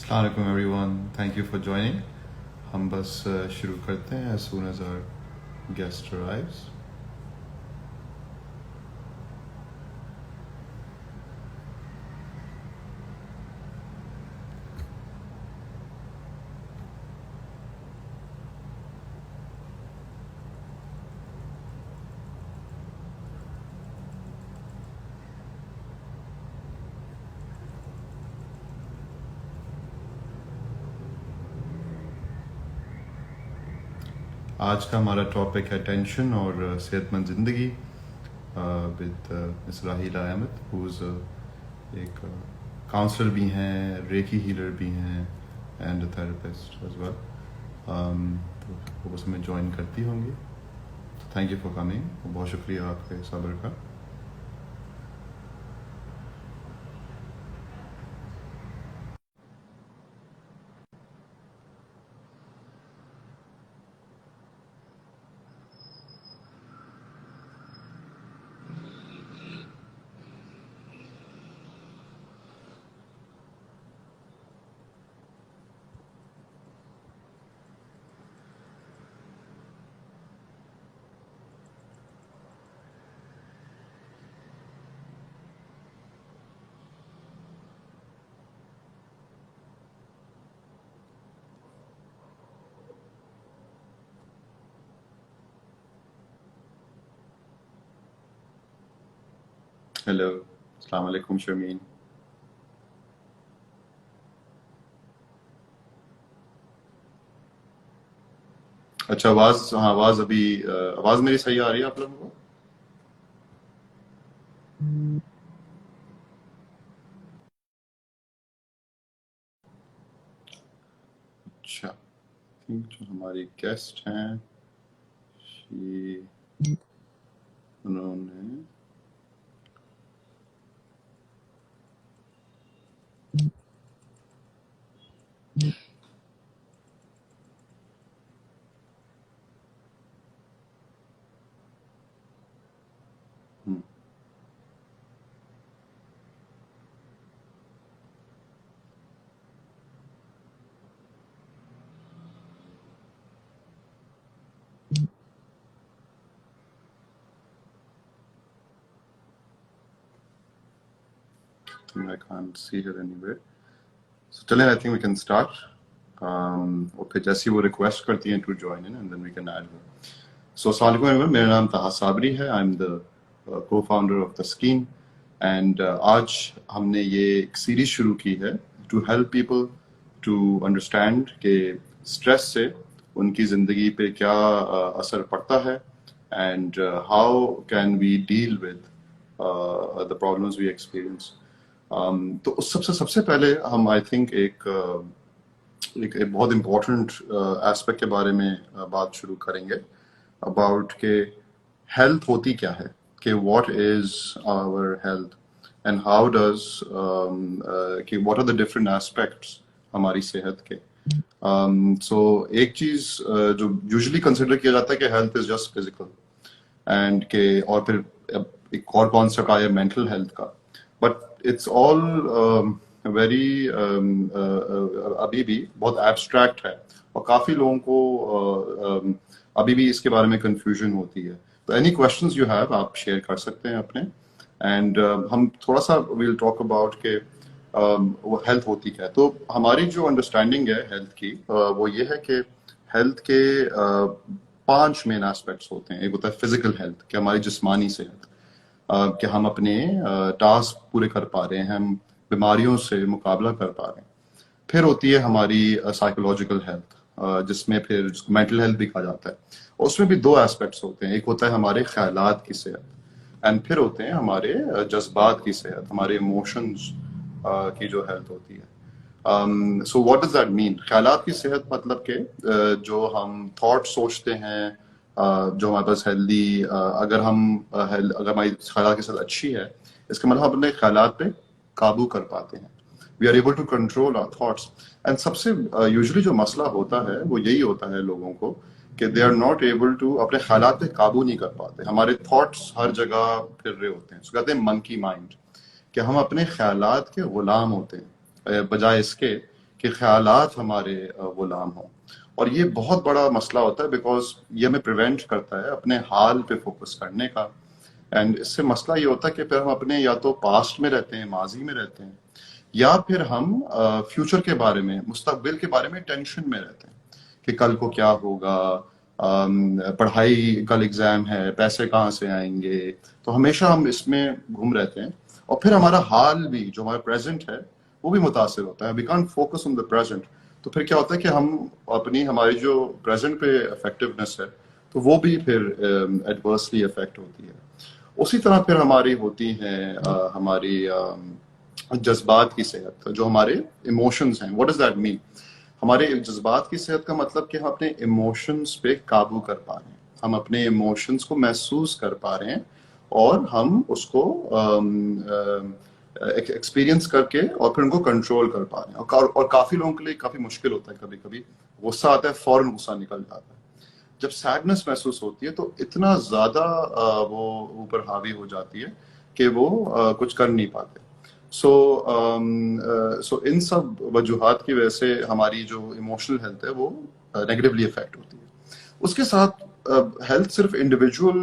Assalamualaikum everyone. Thank you for joining. हम बस शुरू करते हैं as soon as our guest arrives. आज का हमारा टॉपिक है टेंशन और सेहतमंद ज़िंदगी विद मिस राहिला अहमद who's एक काउंसलर भी हैं, रेकी हीलर भी हैं एंड थेरेपिस्ट एज वेल. तो वो बस हमें ज्वाइन करती होंगी. Thank you for coming. बहुत शुक्रिया आपके सब्र का. हेलो, अस्सलाम वालेकुम शर्मीन. अच्छा, आवाज़, हाँ आवाज़ अभी आवाज़ मेरी सही आ रही है आप लोगों को? अच्छा, जो हमारी गेस्ट हैं उन्होंने I can't see her anywhere. So चलें, I think we can start. और फिर जैसी वो रिक्वेस्ट करती हैं to join in and then we can add her. So अस्सलाम वालेकुम everyone. मेरा नाम ताहा साबरी है. I'm the co-founder of the Scheme and आज हमने ये एक सीरीज शुरू की है to help people to understand कि स्ट्रेस से उनकी ज़िंदगी पे क्या असर पड़ता है and how can we deal with the problems we experience. तो उस सबसे पहले हम आई थिंक एक बहुत इम्पोर्टेंट एस्पेक्ट के बारे में बात शुरू करेंगे अबाउट के हेल्थ होती क्या है, कि what is our health and how does कि what are the different aspects हमारी सेहत के. सो एक चीज जो यूजुअली कंसिडर किया जाता है कि health is just physical and के, और फिर एक और कॉन्सेप्ट आया मेंटल हेल्थ का, बट इट्स ऑल वेरी अभी भी बहुत एब्स्ट्रैक्ट है और काफी लोगों को अभी भी इसके बारे में कंफ्यूजन होती है. तो एनी क्वेश्चंस यू हैव आप शेयर कर सकते हैं अपने एंड हम थोड़ा सा विल टॉक अबाउट के वो हेल्थ होती क्या है. तो हमारी जो अंडरस्टैंडिंग है हेल्थ की वो ये है कि हेल्थ के 5 मेन एस्पेक्ट्स होते हैं. एक होता है फिजिकल हेल्थ, कि हमारी जिस्मानी सेहत, कि हम अपने टास्क पूरे कर पा रहे हैं, हम बीमारियों से मुकाबला कर पा रहे हैं. फिर होती है हमारी साइकोलॉजिकल हेल्थ, जिसमें फिर मेंटल हेल्थ भी कहा जाता है. उसमें भी 2 एस्पेक्ट्स होते हैं. एक होता है हमारे ख्यालात की सेहत एंड फिर होते हैं हमारे जज्बात की सेहत, हमारे इमोशंस की जो हेल्थ होती है. So what does that mean? ख्यालात की सेहत मतलब के जो हम थॉट सोचते हैं, जो हमारे पास हेल्दी, अगर हमारी ख्यालात की सेहत अच्छी है, इसका मतलब हम अपने ख्यालात पे काबू कर पाते हैं. We are able to control our thoughts. And सबसे यूजुअली जो मसला होता है वो यही होता है लोगों को कि they are not able to अपने ख्यालात पे काबू नहीं कर पाते. हमारे थॉट्स हर जगह फिर रहे होते हैं. कहते हैं मंकी माइंड, कि हम अपने ख्यालात के गुलाम होते हैं बजाय इसके कि ख्यालात हमारे गुलाम हों। और ये बहुत बड़ा मसला होता है बिकॉज ये हमें प्रिवेंट करता है अपने हाल पे फोकस करने का। एंड इससे मसला ये होता है कि फिर हम अपने या तो पास्ट में रहते हैं, माजी में रहते हैं, या फिर हम फ्यूचर के बारे में, मुस्तकबिल के बारे में टेंशन में रहते हैं कि कल को क्या होगा, पढ़ाई, कल एग्जाम है, पैसे कहाँ से आएंगे। तो हमेशा हम इसमें घूम रहते हैं और फिर हमारा हाल भी, जो हमारा प्रेजेंट है, वो भी मुतासिर होता है। We can't focus on the present. तो फिर क्या होता है कि हम अपनी, हमारी जो प्रेजेंट पे इफेक्टिवनेस है, तो वो भी फिर एडवर्सली इफेक्ट होती है। उसी तरह फिर हमारी होती हैं हमारी जज्बात की सेहत, जो हमारे इमोशंस हैं। What does that mean? हमारे जज्बात की सेहत का मतलब कि हम अपने इमोशंस पे काबू कर पा रहे हैं, हम अपने इमोशंस को महसूस कर पा रहे हैं और हम उसको एक्सपीरियंस करके और फिर उनको कंट्रोल कर पा रहे हैं। और काफी लोगों के लिए काफी मुश्किल होता है, कभी कभी गुस्सा आता है, फौरन गुस्सा निकल जाता है। जब सैडनेस महसूस होती है तो इतना ज्यादा वो ऊपर हावी हो जाती है कि वो कुछ कर नहीं पाते। सो इन सब वजूहात की वजह से हमारी जो इमोशनल हेल्थ है वो नेगेटिवली अफेक्ट होती है। उसके साथ हेल्थ सिर्फ इंडिविजुअल,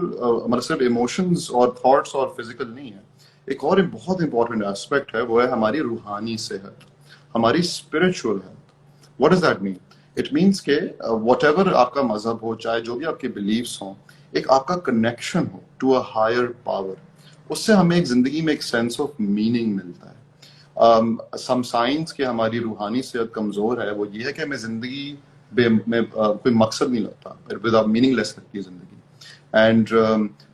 मतलब सिर्फ इमोशंस और थॉट्स और फिजिकल नहीं है। एक और बहुत इंपॉर्टेंट एस्पेक्ट है, वो है हमारी रूहानी सेहत, हमारी spiritual health. What does that mean? It means के वट एवर आपका मजहब हो, चाहे जो भी आपके बिलीव्स हों, एक आपका कनेक्शन हो टू अ हायर पावर, उससे हमें एक जिंदगी में एक सेंस ऑफ मीनिंग मिलता है। सम साइंस के हमारी रूहानी सेहत कमजोर है, वो ये है कि हमें जिंदगी में कोई मकसद नहीं लगता, विदाउट मीनिंगलेस लगती है जिंदगी। एंड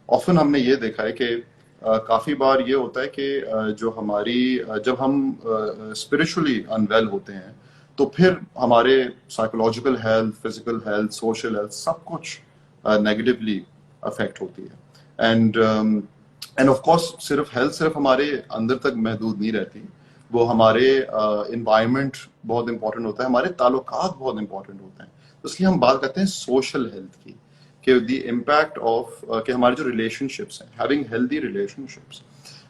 ऑफन हमने ये देखा है कि काफी बार ये होता है कि जो हमारी जब हम स्पिरिचुअली अनवेल होते हैं, तो फिर हमारे psychological health, physical health, social health, सब कुछ नेगेटिवली अफेक्ट होती है। एंड ऑफ कोर्स सिर्फ हेल्थ सिर्फ हमारे अंदर तक महदूद नहीं रहती, वो हमारे इन्वायरमेंट बहुत इंपॉर्टेंट होता है, हमारे ताल्लुकात बहुत इंपॉर्टेंट होते हैं। तो इसलिए हम बात करते हैं सोशल हेल्थ की, कि द इम्पैक्ट ऑफ कि हमारे जो रिलेशनशिप्स हैं, हैविंग हेल्दी रिलेशनशिप्स।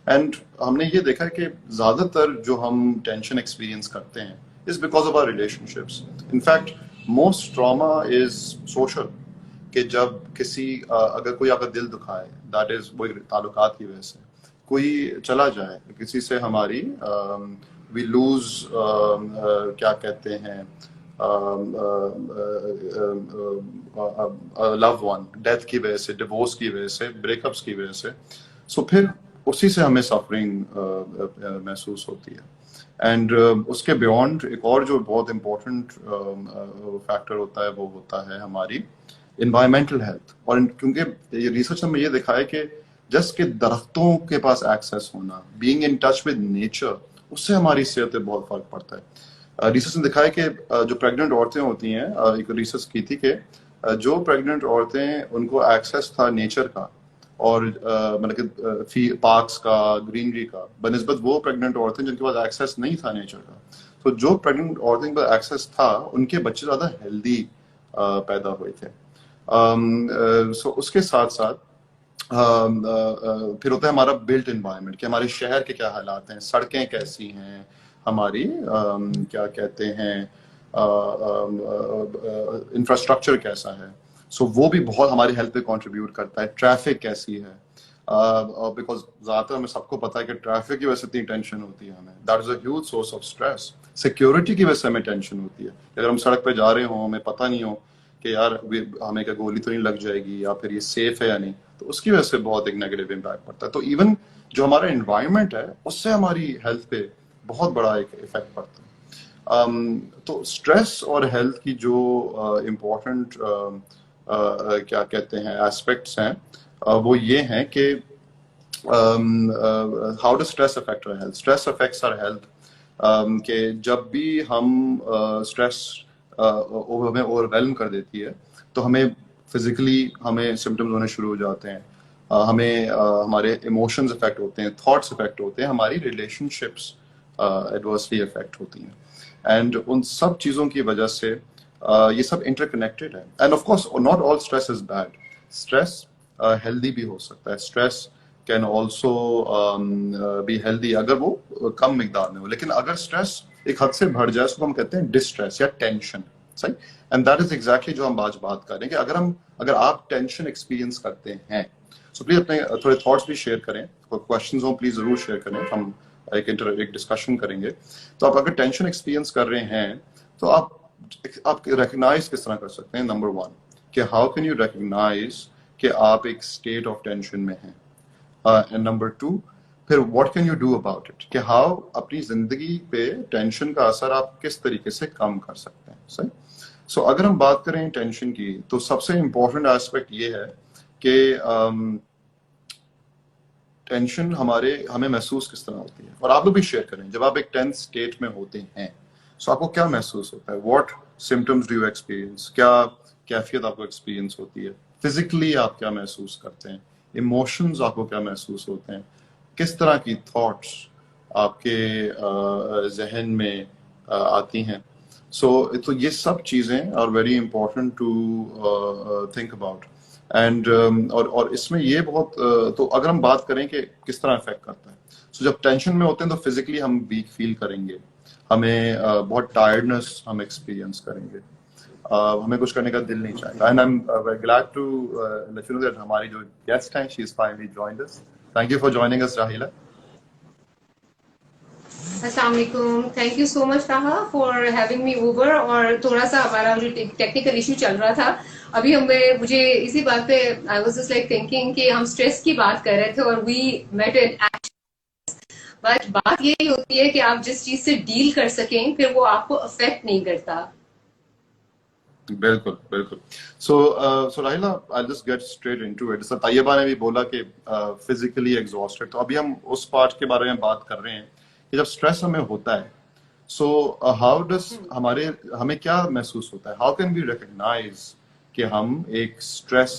एंड हमने ये देखा है कि ज्यादातर जो हम टेंशन एक्सपीरियंस करते हैं is because of our relationships. In fact most trauma is social, कि जब किसी अगर कोई आपका दिल दुखाए, दैट इज वो ताल्लुकात की वजह से, कोई चला जाए किसी से, हमारी वी लूज क्या कहते हैं, लव वन, डेथ की वजह से, डिवोर्स की वजह से, ब्रेकअप्स की वजह से। सो फिर उसी से हमें सफरिंग महसूस होती है। एंड उसके बियॉन्ड एक और जो बहुत इंपॉर्टेंट फैक्टर होता है, वो होता है हमारी इन्वायरमेंटल हेल्थ। और क्योंकि रिसर्च में ये देखा है कि जस्ट के दरख्तों के पास एक्सेस होना, being in touch with nature, उससे हमारी सेहत पे बहुत फर्क पड़ता है। रिसर्च ने दिखा है कि जो प्रेग्नेंट औरतें होती हैं, एक रिसर्च की थी कि जो प्रेग्नेंट औरतें, उनको एक्सेस था नेचर का और मतलब कि पार्क्स का, ग्रीनरी का, बनस्बत वो प्रेग्नेंट औरतें जिनके पास एक्सेस नहीं था नेचर का। तो जो प्रेग्नेंट औरतें के पास एक्सेस था, उनके बच्चे ज्यादा हेल्दी पैदा हुए थे। सो उसके साथ साथ फिर होता है हमारा बिल्ट इन्वायरमेंट, कि हमारे शहर के क्या हालात हैं, सड़कें कैसी हैं, हमारी क्या कहते हैं, इंफ्रास्ट्रक्चर कैसा है। सो वो भी बहुत हमारी हेल्थ पे कंट्रीब्यूट करता है। ट्रैफिक कैसी है, बिकॉज ज्यादातर हमें सबको पता है कि ट्रैफिक की वजह से इतनी टेंशन होती है हमें, that is a huge source of stress. Security की वजह से हमें टेंशन होती है, अगर हम सड़क पे जा रहे हो, हमें पता नहीं हो कि यार हमें क्या गोली तो नहीं लग जाएगी, या फिर ये सेफ है या नहीं, तो उसकी वजह से बहुत एक नेगेटिव इम्पैक्ट पड़ता है। तो इवन जो हमारा एनवायरनमेंट है, उससे हमारी हेल्थ पे बहुत बड़ा एक इफेक्ट पड़ता है। तो स्ट्रेस और हेल्थ की जो इम्पोर्टेंट क्या कहते हैं एस्पेक्ट्स हैं, वो ये हैं कि how does stress affect our health? Stress affects our health कि जब भी हम स्ट्रेस हमें ओवरवेलम कर देती है, तो हमें फिजिकली हमें सिम्टम्स होने शुरू हो जाते हैं, हमें हमारे इमोशंस अफेक्ट होते हैं, थॉट्स अफेक्ट होते हैं, हमारी रिलेशनशिप्स एडवर्सली अफेक्ट होती हैं। एंड उन सब चीज़ों की वजह से ये सब इंटरकनेक्टेड है। End of course not all stress is bad, stress healthy भी हो सकता है। Stress can also be healthy अगर वो कम मिकदार में हो। लेकिन अगर स्ट्रेस एक हद से बढ़ जाए उसको हम कहते हैं डिस्ट्रेस या टेंशन, सही। एंड दैट इज एग्जैक्टली जो हम आज बात कर रहे हैं कि अगर आप टेंशन एक्सपीरियंस करते हैं, सो प्लीज अपने थोड़े थॉट्स भी शेयर करें, कोई क्वेश्चंस हो प्लीज जरूर शेयर करें, हम एक डिस्कशन करेंगे। तो आप अगर टेंशन एक्सपीरियंस कर रहे हैं तो आप रिकग्नाइज किस तरह कर सकते हैं, नंबर वन, कि हाउ कैन यू रिकग्नाइज कि आप एक स्टेट ऑफ टेंशन में हैं, एंड नंबर टू, फिर what can you do about it, कि हाउ अपनी जिंदगी पे टेंशन का असर आप किस तरीके से कम कर सकते हैं, सही। सो अगर हम बात करें टेंशन की, तो सबसे इंपॉर्टेंट एस्पेक्ट ये है कि टेंशन हमें महसूस किस तरह होती है, और आप लोग भी शेयर करें जब आप एक टेंस स्टेट में होते हैं, सो आपको क्या महसूस होता है, what symptoms do you experience, क्या कैफियत आपको एक्सपीरियंस होती है, फिजिकली आप क्या महसूस करते हैं, इमोशंस आपको क्या महसूस होते हैं, किस तरह की थॉट्स आपके जहन में आती हैं। तो ये सब चीजें are very important to think about. And और इसमें ये बहुत तो अगर हम बात करें कि किस तरह इफेक्ट करता है, सो जब टेंशन में होते हैं तो फिजिकली हम वीक फील करेंगे, हमें बहुत टायर्डनेस हम एक्सपीरियंस करेंगे, हमें कुछ करने का दिल नहीं चाहेगा। And I am very glad to let you know that हमारी जो गेस्ट हैं, she is finally joined us. Thank you for joining us Rahila. अस्सलाम वालेकुम, thank you so much Taha for having me over. और थोड़ा सा हमारा जो टेक्निकल इशू चल रहा था अभी, मुझे इसी बात पे I was just like thinking कि हम स्ट्रेस की बात कर रहे थे और we met in action. But बात यही होती है कि आप जिस चीज से डील कर सकें फिर वो आपको अफेक्ट नहीं करता। बिल्कुल बिल्कुल। So Rahila, I just get straight into it. Tayyaba ने भी बोला कि फिजिकली एग्जॉस्टेड, तो अभी हम उस पार्ट के बारे में बात कर रहे हैं कि जब स्ट्रेस हमें होता है, सो हाउ डज हमें क्या महसूस होता है, हाउ कैन वी रिकग्नाइज कि हम एक स्ट्रेस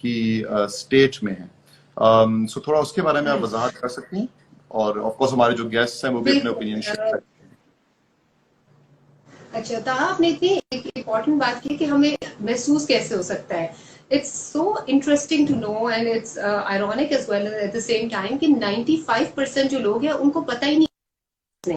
की स्टेट में हैं। सो थोड़ा उसके बारे में आप वजाहत कर सकती हैं, और ऑफ कोर्स हमारे जो गेस्ट हैं वो भी अपने ओपिनियन शेयर करें। अच्छा, तो आपने इतनी एक इम्पोर्टेंट बात की कि हमें महसूस कैसे हो सकता है। It's so interesting to know and it's ironic as well at the same time कि 95% जो लोग हैं उनको पता ही नहीं।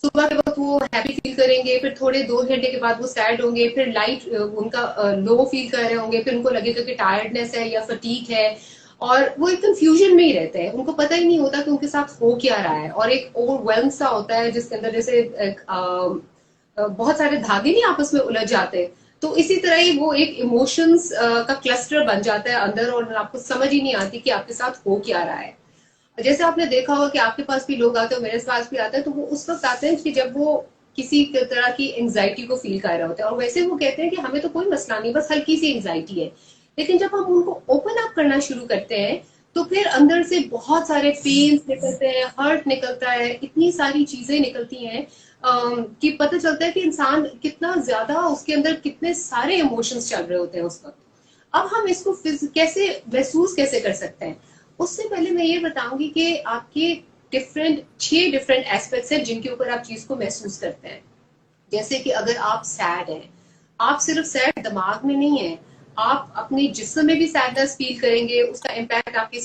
सुबह के वक्त वो हैप्पी फील करेंगे, फिर थोड़े 2 घंटे के बाद वो सैड होंगे, फिर लाइट उनका लो फील कर रहे होंगे, फिर उनको लगेगा कि टायर्डनेस है या फटीग है, और वो एक कंफ्यूजन में ही रहते हैं। उनको पता ही नहीं होता कि उनके साथ हो क्या रहा है, और एक ओवरवेल्म सा होता है जिसके अंदर जैसे बहुत सारे धागे नहीं आपस में उलझ जाते। तो इसी तरह ही वो एक इमोशंस का क्लस्टर बन जाता है अंदर, और आपको समझ ही नहीं आती कि आपके साथ हो क्या रहा है। जैसे आपने देखा होगा कि आपके पास भी लोग आते हैं, मेरे पास भी आते हैं, तो वो उस वक्त आते हैं कि जब वो किसी तरह की एंजाइटी को फील कर रहे होते हैं, और वैसे वो कहते हैं कि हमें तो कोई मसला नहीं, बस हल्की सी एंजाइटी है। लेकिन जब हम उनको ओपन अप करना शुरू करते हैं तो फिर अंदर से बहुत सारे पेन्स निकलते हैं, हर्ट निकलता है, इतनी सारी चीजें निकलती हैं कि पता चलता है कि इंसान कितना ज्यादा, उसके अंदर कितने सारे इमोशंस चल रहे होते हैं उस वक्त। अब हम इसको कैसे महसूस कैसे कर सकते हैं, उससे पहले मैं ये बताऊंगी कि आपके 6 डिफरेंट एस्पेक्ट्स हैं जिनके ऊपर आप चीज को महसूस करते हैं। जैसे कि अगर आप सैड हैं, आप सिर्फ सैड दिमाग में नहीं है, आप अपने जिस्म में भी सैडनेस फील करेंगे। उसका इम्पैक्ट आपके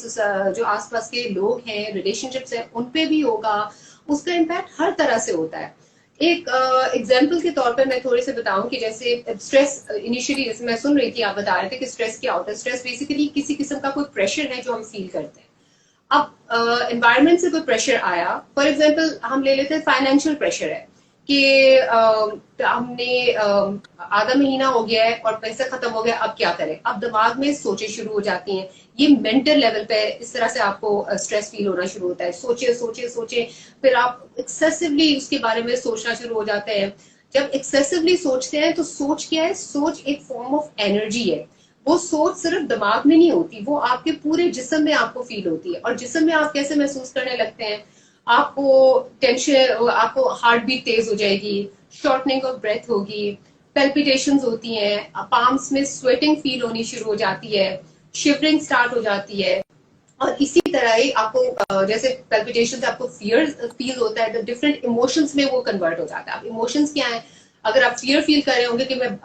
जो आसपास के लोग हैं, रिलेशनशिप्स हैं, उन पे भी होगा। उसका इम्पैक्ट हर तरह से होता है। एक एग्जाम्पल के तौर पर मैं थोड़े से बताऊं कि जैसे स्ट्रेस, इनिशियली जैसे मैं सुन रही थी, आप बता रहे थे कि स्ट्रेस क्या होता है। स्ट्रेस बेसिकली किसी किस्म का कोई प्रेशर है जो हम फील करते हैं। अब एनवायरनमेंट से कोई प्रेशर आया, फॉर एग्जाम्पल हम ले लेते हैं फाइनेंशियल प्रेशर है कि हमने आधा महीना हो गया है और पैसा खत्म हो गया, अब क्या करें। अब दिमाग में सोचे शुरू हो जाती हैं। ये मेंटल लेवल पे इस तरह से आपको स्ट्रेस फील होना शुरू होता है। सोचे सोचे सोचे, फिर आप एक्सेसिवली उसके बारे में सोचना शुरू हो जाते हैं। जब एक्सेसिवली सोचते हैं तो सोच क्या है, सोच एक फॉर्म ऑफ एनर्जी है। वो सोच सिर्फ दिमाग में नहीं होती, वो आपके पूरे जिस्म में आपको फील होती है। और जिस्म में आप कैसे महसूस करने लगते हैं, आपको टेंशन, आपको हार्ट बीट तेज हो जाएगी, शॉर्टनिंग ऑफ ब्रेथ होगी, पेल्पिटेशंस होती हैं, पाम्स में स्वेटिंग फील होनी शुरू हो जाती है, शिवरिंग स्टार्ट हो जाती है। और इसी तरह ही आपको जैसे पेल्पिटेशंस आपको फियर फील होता है, तो डिफरेंट इमोशंस में वो कन्वर्ट हो जाता है। अब इमोशंस क्या है, अगर आप फियर फील कर रहे होंगे कि मैं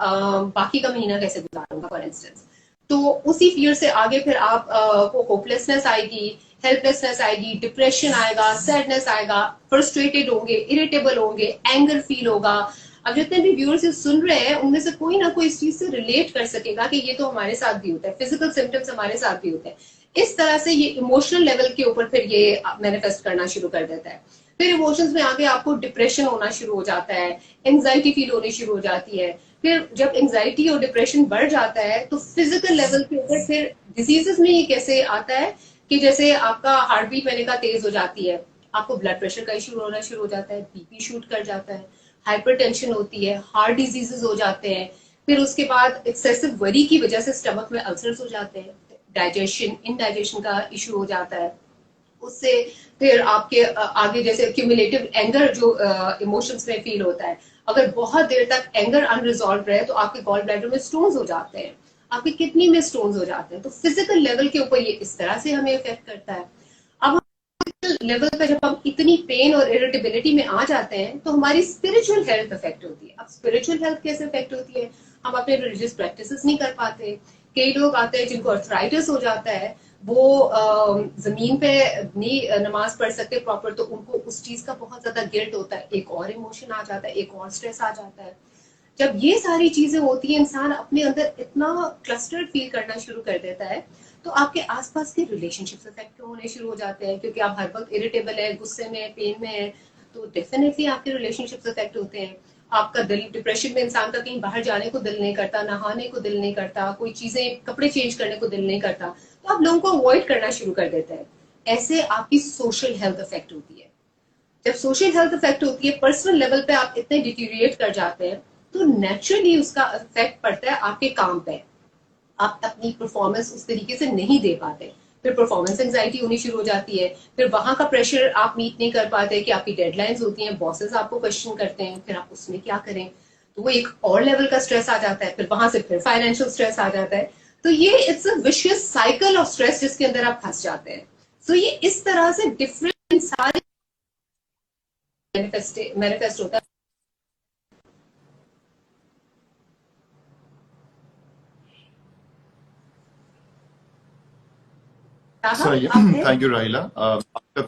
बाकी का महीना कैसे गुजारूंगा फॉर इंस्टेंस, तो उसी फियर से आगे फिर आप को होपलेसनेस आएगी, हेल्पलेसनेस आएगी, डिप्रेशन आएगा, सैडनेस आएगा, फ्रस्ट्रेटेड होंगे, इरिटेबल होंगे, एंगर फील होगा। अब जितने भी व्यूअर्स सुन रहे हैं उनमें से कोई ना कोई इस चीज से रिलेट कर सकेगा कि ये तो हमारे साथ भी होता है, फिजिकल सिम्टम्स हमारे साथ भी होते हैं। इस तरह से ये इमोशनल लेवल के ऊपर फिर ये मैनिफेस्ट करना शुरू कर देता है। फिर इमोशंस में आगे आपको डिप्रेशन होना शुरू हो जाता है, एंजाइटी फील होनी शुरू हो जाती है। फिर जब एंजाइटी और डिप्रेशन बढ़ जाता है तो फिजिकल लेवल के ऊपर फिर डिजीजेस में ये कैसे आता है कि जैसे आपका हार्ट बीट मैंने कहा तेज हो जाती है, आपको ब्लड प्रेशर का इशू होना शुरू हो जाता है, बीपी शूट कर जाता है, हाइपरटेंशन होती है, हार्ट डिजीजेस हो जाते हैं। फिर उसके बाद एक्सेसिव वरी की वजह से स्टमक में अल्सर्स हो जाते हैं, डाइजेशन इनडाइजेशन का इशू हो जाता है। उससे फिर आपके आगे जैसे क्यूमुलेटिव एंगर जो इमोशंस में फील होता है, अगर बहुत देर तक एंगर अनरिजॉल्व रहे तो आपके गॉल ब्लैडर में स्टोन्स हो जाते हैं, आपकी किडनी में स्टोन्स हो जाते हैं। तो फिजिकल लेवल के ऊपर ये इस तरह से हमें इफेक्ट करता है। अब लेवल पे जब हम इतनी पेन और इरिटेबिलिटी में आ जाते हैं तो हमारी स्पिरिचुअल हेल्थ अफेक्ट होती है। अब स्पिरिचुअल हेल्थ कैसे अफेक्ट होती है? हम अपने रिलीजियस प्रैक्टिसेस नहीं कर पाते। कई लोग आते हैं जिनको अर्थराइटिस हो जाता है, वो जमीन पे नहीं नमाज पढ़ सकते प्रॉपर, तो उनको उस चीज का बहुत ज्यादा गिल्ट होता है, एक और इमोशन आ जाता है, एक और स्ट्रेस आ जाता है। जब ये सारी चीजें होती है इंसान अपने अंदर इतना क्लस्टर्ड फील करना शुरू कर देता है, तो आपके आसपास के रिलेशनशिप्स इफेक्ट होने शुरू हो जाते हैं, क्योंकि आप हर वक्त इरिटेबल है, गुस्से में है, पेन में है, तो डेफिनेटली आपके रिलेशनशिप्स इफेक्ट होते हैं। आपका दिल, डिप्रेशन में इंसान का कहीं बाहर जाने को दिल नहीं करता, नहाने को दिल नहीं करता, कोई चीजें कपड़े चेंज करने को दिल नहीं करता, तो आप लोगों को अवॉइड करना शुरू कर देते हैं। ऐसे आपकी सोशल हेल्थ इफेक्ट होती है। जब सोशल हेल्थ इफेक्ट होती है, पर्सनल लेवल पे आप इतने डिटीरिएट कर जाते हैं, तो नेचुरली उसका इफेक्ट पड़ता है आपके काम पे। आप अपनी परफॉर्मेंस उस तरीके से नहीं दे पाते, फिर परफॉर्मेंस एंजाइटी होनी शुरू हो जाती है, फिर वहां का प्रेशर आप मीट नहीं कर पाते कि आपकी डेडलाइंस होती हैं, बॉसेस आपको क्वेश्चन करते हैं, फिर आप उसमें क्या करें, तो वो एक और लेवल का स्ट्रेस आ जाता है। फिर वहां से फिर फाइनेंशियल स्ट्रेस आ जाता है। तो ये it's a vicious cycle of stress जिसके अंदर आप फंस जाते हैं। सो ये इस तरह से डिफरेंट सारे मैनिफेस्ट होता है। सही है, थैंक यू राहिला। आपका